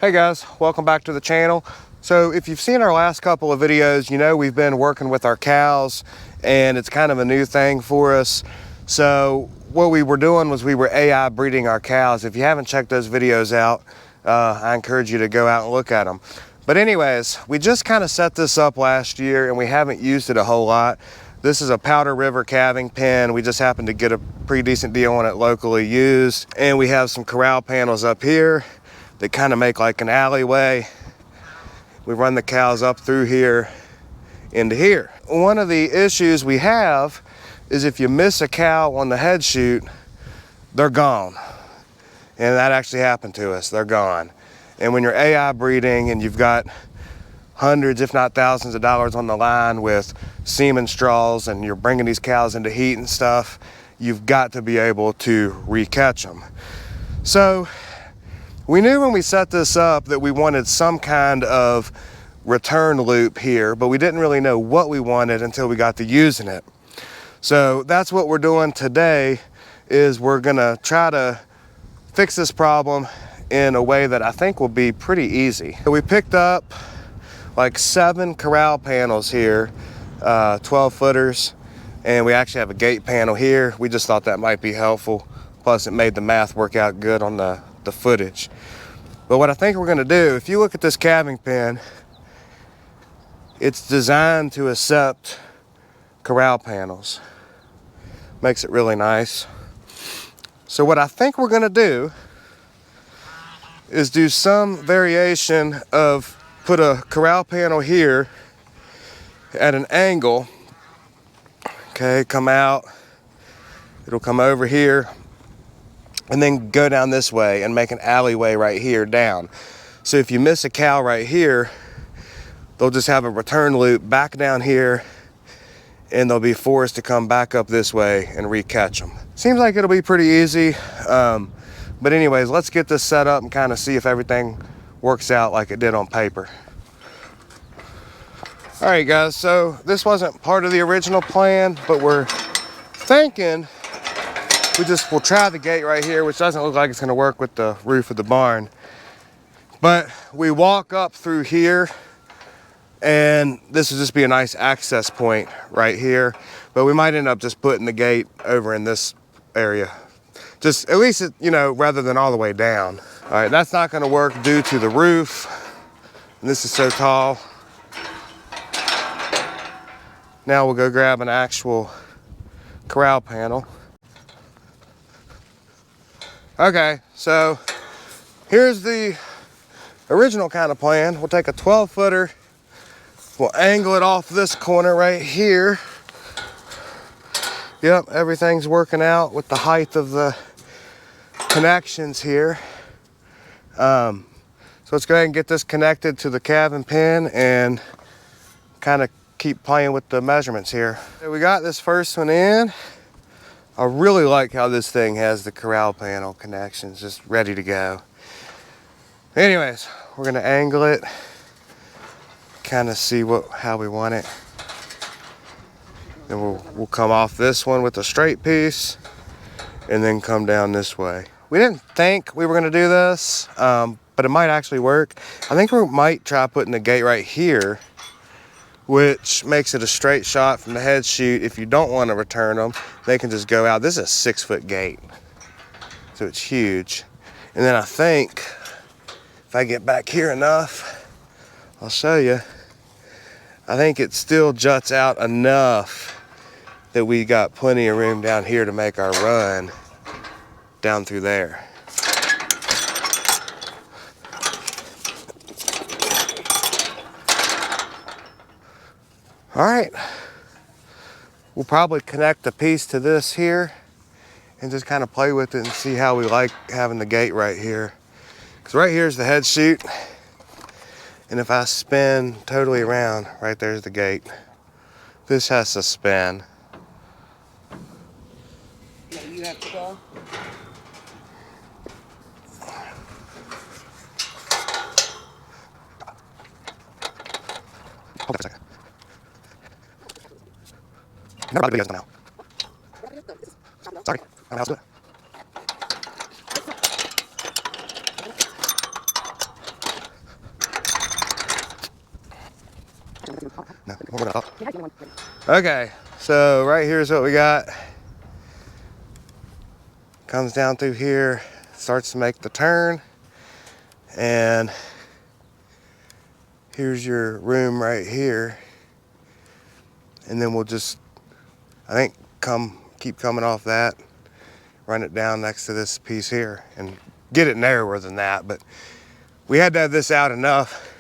Hey guys, welcome back to the channel. So if you've seen our last couple of videos, you know we've been working with our cows and it's kind of a new thing for us. So what we were doing was we were AI breeding our cows. If you haven't checked those videos out, I encourage you to go out and look at them. But anyways, we just kind of set this up last year and we haven't used it a whole lot. This is a Powder River calving pen. We just happened to get a pretty decent deal on it locally used. And we have some corral panels up here that kind of make like an alleyway. We run the cows up through here into here. One of the issues we have is if you miss a cow on the head chute, they're gone. And that actually happened to us, they're gone. And when you're AI breeding and you've got hundreds, if not thousands of dollars on the line with semen straws and you're bringing these cows into heat and stuff, you've got to be able to recatch them. So we knew when we set this up that we wanted some kind of return loop here, but we didn't really know what we wanted until we got to using it. So that's what we're doing today, is we're gonna try to fix this problem in a way that I think will be pretty easy. So we picked up like 7 corral panels here, 12 footers, and we actually have a gate panel here. We just thought that might be helpful. Plus it made the math work out good on the footage. But what I think we're gonna do, if you look at this calving pen, it's designed to accept corral panels. Makes it really nice. So what I think we're gonna do is do some variation of put a corral panel here at an angle. Okay, come out, it'll come over here, and then go down this way and make an alleyway right here down. So if you miss a cow right here, they'll just have a return loop back down here and they'll be forced to come back up this way and recatch them. Seems like it'll be pretty easy. But anyways, let's get this set up and kind of see if everything works out like it did on paper. All right guys, so this wasn't part of the original plan, but we're thinking we'll try the gate right here, which doesn't look like it's gonna work with the roof of the barn. But we walk up through here and this will just be a nice access point right here. But we might end up just putting the gate over in this area. Just at least, you know, rather than all the way down. All right, that's not gonna work due to the roof. And this is so tall. Now we'll go grab an actual corral panel. Okay, so here's the original kind of plan. We'll take a 12 footer, we'll angle it off this corner right here. Yep, everything's working out with the height of the connections here. So let's go ahead and get this connected to the calving pen and kind of keep playing with the measurements here. So we got this first one in. I really like how this thing has the corral panel connections just ready to go. Anyways, we're gonna angle it, kind of see how we want it. Then we'll come off this one with a straight piece and then come down this way. We didn't think we were gonna do this, but it might actually work. I think we might try putting the gate right here, which makes it a straight shot from the head chute. If you don't want to return them, they can just go out. This is a 6-foot gate, so it's huge. And then I think if I get back here enough, I'll show you. I think it still juts out enough that we got plenty of room down here to make our run down through there. All right, we'll probably connect a piece to this here and just kind of play with it and see how we like having the gate right here. Because right here's the head chute, and if I spin totally around, right there's the gate. This has to spin. Yeah, you have to go. Hold on a second. Never brought the videos now. Sorry, I'm else do it. No, we're not. Okay, so right here's what we got. Comes down through here, starts to make the turn, and here's your room right here. And then we'll just, I think, keep coming off that, run it down next to this piece here, and get it narrower than that. But we had to have this out enough,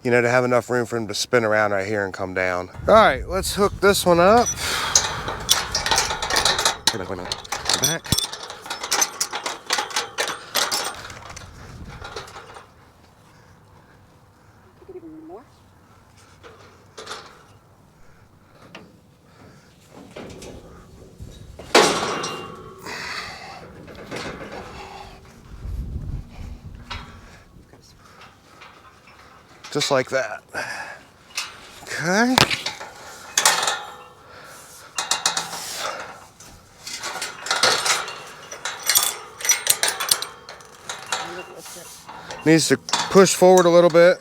you know, to have enough room for him to spin around right here and come down. All right, let's hook this one up. Wait a minute. Back. More? Just like that. Okay. Needs to push forward a little bit.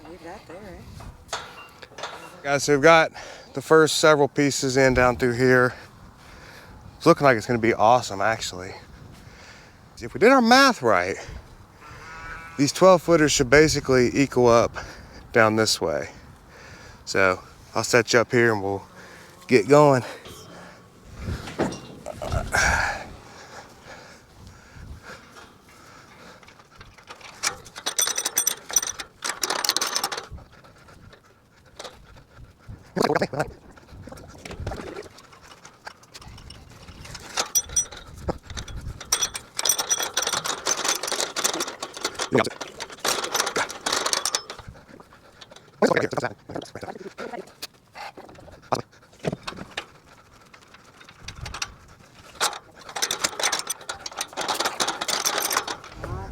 Leave that there, Guys, so we've got the first several pieces in down through here. It's looking like it's gonna be awesome, actually. If we did our math right, these 12-footers should basically equal up down this way. So I'll set you up here and we'll get going.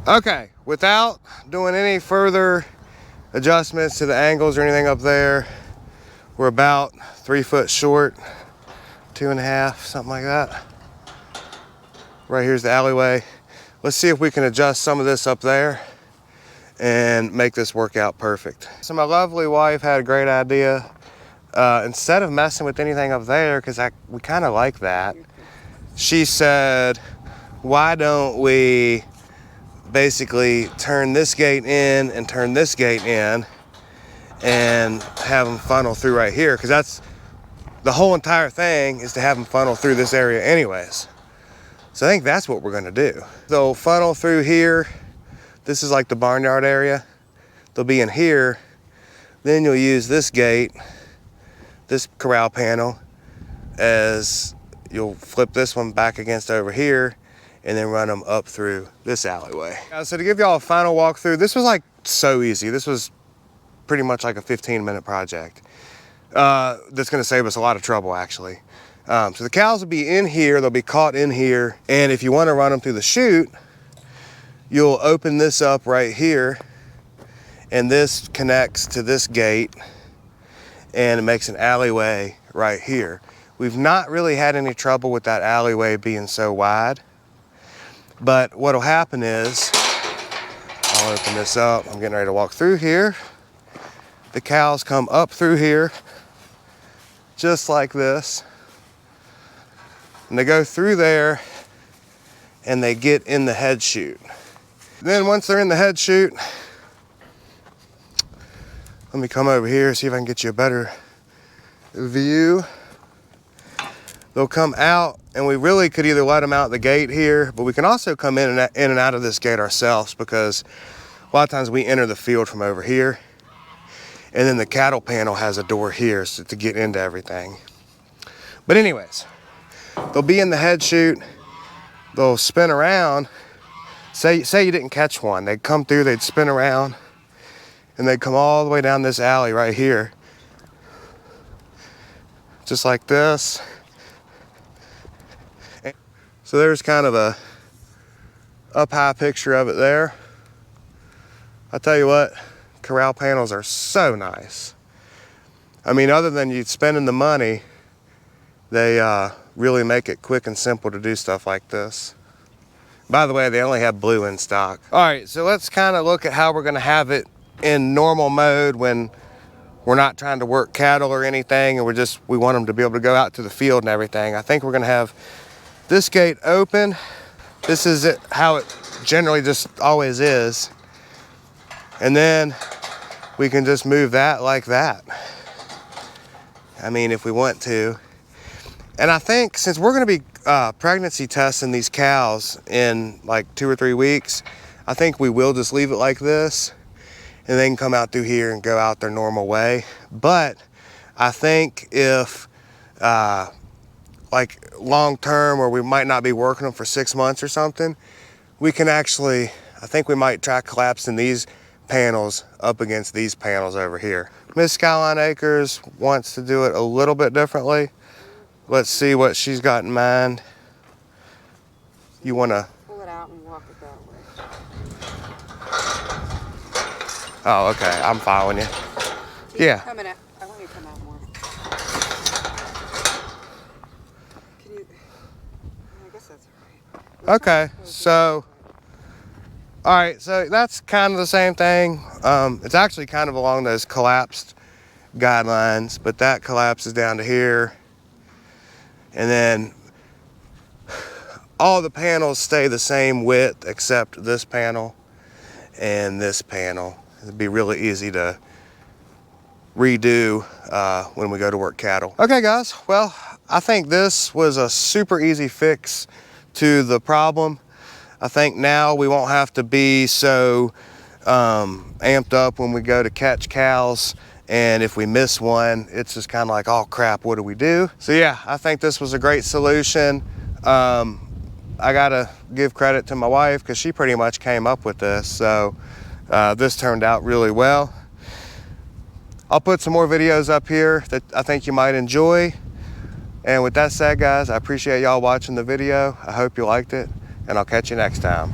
Okay, without doing any further adjustments to the angles or anything up there, we're about 3 foot short, 2.5, something like that. Right here's the alleyway. Let's see if we can adjust some of this up there and make this work out perfect. So my lovely wife had a great idea. Instead of messing with anything up there, because we kind of like that, she said, why don't we basically turn this gate in and turn this gate in and have them funnel through right here, because that's the whole entire thing, is to have them funnel through this area anyways. So I think that's what we're gonna do. They'll funnel through here. This is like the barnyard area. They'll be in here. Then you'll use this gate, this corral panel, as you'll flip this one back against over here and then run them up through this alleyway. So to give y'all a final walkthrough, this was like so easy. This was pretty much like a 15-minute project. That's gonna save us a lot of trouble, actually. So the cows will be in here, they'll be caught in here, and if you wanna run them through the chute, you'll open this up right here, and this connects to this gate, and it makes an alleyway right here. We've not really had any trouble with that alleyway being so wide, but what'll happen is, I'll open this up, I'm getting ready to walk through here. The cows come up through here, just like this, and they go through there, and they get in the head chute. Then once they're in the head chute, let me come over here, see if I can get you a better view. They'll come out, and we really could either let them out the gate here, but we can also come in and out of this gate ourselves, because a lot of times we enter the field from over here, and then the cattle panel has a door here so to get into everything. But anyways, they'll be in the head chute, they'll spin around. Say you didn't catch one, they'd come through, they'd spin around, and they'd come all the way down this alley right here. Just like this. So there's kind of a up high picture of it there. I'll tell you what, corral panels are so nice. I mean, other than you spending the money, they really make it quick and simple to do stuff like this. By the way, they only have blue in stock. All right, so let's kind of look at how we're gonna have it in normal mode when we're not trying to work cattle or anything, and we want them to be able to go out to the field and everything. I think we're gonna have this gate open. This is it, how it generally just always is. And then we can just move that like that. I mean, if we want to. And I think since we're gonna be pregnancy testing these cows in like 2 or 3 weeks, I think we will just leave it like this, and they can come out through here and go out their normal way. But I think if like long term, or we might not be working them for 6 months or something, we can actually, I think we might try collapsing these panels up against these panels over here. Miss Skyline Acres wants to do it a little bit differently. Let's see what she's got in mind. You wanna Pull it out and walk it that way. Oh, okay, I'm following you. Yeah. Coming out. I want you to come out more. Can you? I guess that's all right. Okay, so, all right, so that's kind of the same thing. It's actually kind of along those collapsed guidelines, but that collapses down to here. And then all the panels stay the same width except this panel and this panel. It'd be really easy to redo when we go to work cattle. Okay guys, well, I think this was a super easy fix to the problem. I think now we won't have to be so amped up when we go to catch cows, and if we miss one, it's just kind of like, oh crap, what do we do? So yeah, I think this was a great solution. I gotta give credit to my wife because she pretty much came up with this, so this turned out really well. I'll put some more videos up here that I think you might enjoy. And with that said, guys, I appreciate y'all watching the video. I hope you liked it, and I'll catch you next time.